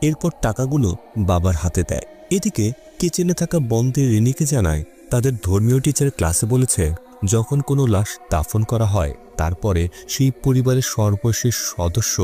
এরপর টাকাগুলো বাবার হাতে দেয়। এদিকে কিচেনে থাকা বন্ধু রিনিকে জানায় তাদের ধর্মীয় টিচার ক্লাসে বলেছে যখন কোনো লাশ দাফন করা হয় তারপরে সেই পরিবারের সর্বশেষ সদস্য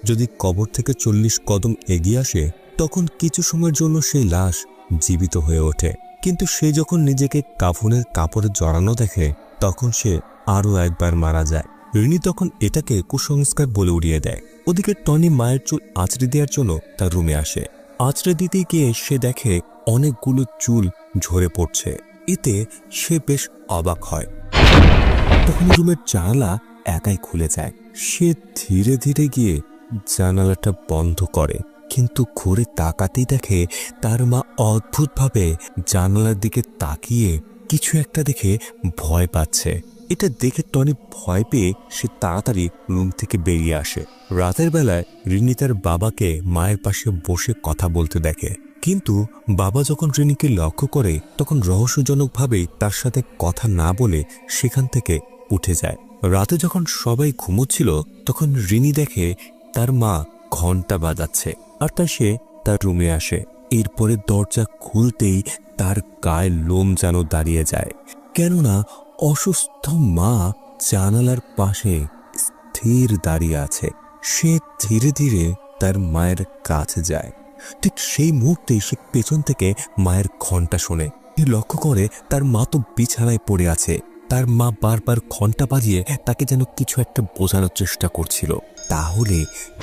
যদি কবর থেকে 40 কদম এগিয়ে আসে তখন কিছু সময়ের জন্য সেই লাশ জীবিত হয়ে ওঠে। কিন্তু সে যখন নিজেকে কাফনের কাপড়ে জড়ানো দেখে তখন সে আরও একবার মারা যায়। রিনি তখন এটাকে কুসংস্কার বলে উড়িয়ে দেয়। ওদিকে টনি মায়ের চুল আঁচড়ে দেওয়ার জন্য তার রুমে আসে। আঁচড়ে দিতে গিয়ে সে দেখে অনেকগুলো চুল ঝরে পড়ছে। এতে সে বেশ অবাক হয়। তখন রুমের জানালা একাই খুলে যায়। সে ধীরে ধীরে গিয়ে জানালাটা বন্ধ করে, কিন্তু ঘুরে তাকাতেই দেখে তার মা অদ্ভুতভাবে জানালার দিকে তাকিয়ে কিছু একটা দেখে ভয় পাচ্ছে। এটা দেখে টনি ভয় পেয়ে সে তাড়াতাড়ি রুম থেকে বেরিয়ে আসে। রাতের বেলায় রিনি তার বাবাকে মায়ের পাশে বসে কথা বলতে দেখে, কিন্তু বাবা যখন রিনিকে লক্ষ্য করে তখন রহস্যজনকভাবেই তার সাথে কথা না বলে সেখান থেকে উঠে যায়। রাতে যখন সবাই ঘুমোচ্ছিল তখন রিনি দেখে তার মা ঘন্টা বাজাচ্ছে আর তাই সে তার রুমে আসে। এরপরে দরজা খুলতেই তার গায়ে লোম যেন দাঁড়িয়ে যায়, কেননা অসুস্থ মা জানালার পাশে স্থির দাঁড়িয়ে আছে। সে ধীরে ধীরে তার মায়ের কাছে যায়। ঠিক সেই মুহূর্তে সে পেছন থেকে মায়ের ঘন্টা শোনে। সে লক্ষ্য করে তার মা তো বিছানায় পড়ে আছে। তার মা বারবার ঘন্টা বাজিয়ে তাকে যেন কিছু একটা বোঝানোর চেষ্টা করছিল। তাহলে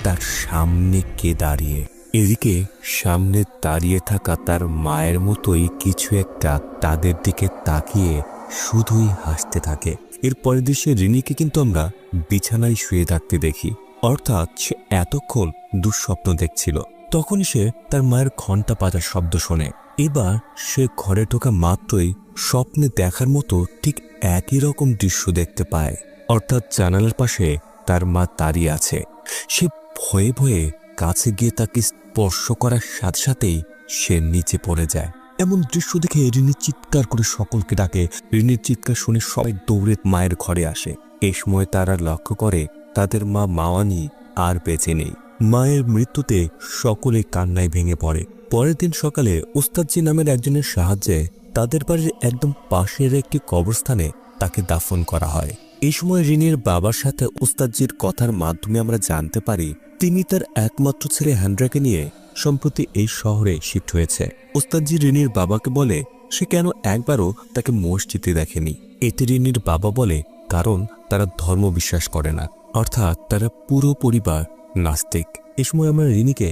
তার সামনে কে দাঁড়িয়ে? এদিকে সামনে দাঁড়িয়ে থাকা তার মায়ের মতোই কিছু একটা তাদের দিকে তাকিয়ে শুধুই হাসতে থাকে। এর পরের দৃশ্যে রিনিকে কিন্তু আমরা বিছানায় শুয়ে থাকতে দেখি, অর্থাৎ সে এতক্ষণ দুঃস্বপ্ন দেখছিল। তখন সে তার মায়ের ঘন্টা বাজার শব্দ শোনে। এবার সে ঘরে ঢোকা মাত্রই স্বপ্নে দেখার মতো ঠিক একই রকম দৃশ্য দেখতে পায়, অর্থাৎ জানালার পাশে তার মা দাঁড়িয়ে আছে। সে ভয়ে ভয়ে কাছে গিয়ে তাকে স্পর্শ করার সাথে সাথেই সে নিচে পড়ে যায়। এমন দৃশ্য দেখে রিনি চিৎকার করে সকলকে ডাকে। রিনির চিৎকার শুনে সবাই দৌড়ে মায়ের ঘরে আসে। এই সময় তারা লক্ষ্য করে তাদের মা মাওয়ানি আর বেঁচে নেই। মায়ের মৃত্যুতে সকলে কান্নায় ভেঙে পড়ে। পরের দিন সকালে উস্তাদজি নামের একজনের সাহায্যে তাদের বাড়ির একদম পাশের একটি কবরস্থানে তাকে দাফন করা হয়। এই সময় রিনির বাবার সাথে উস্তাদজির কথার মাধ্যমে আমরা জানতে পারি তিনি তার একমাত্র ছেলে হ্যান্ড্রাকে নিয়ে সম্প্রতি এই শহরে শিফট হয়েছে। উস্তাদজি রিনির বাবাকে বলে সে কেন একবারও তাকে মসজিদে দেখেনি। এতে রিনির বাবা বলে কারণ তারা ধর্ম বিশ্বাস করে না, অর্থাৎ তারা পুরো পরিবার নাস্তিক। এ সময় আমরা রিনিকে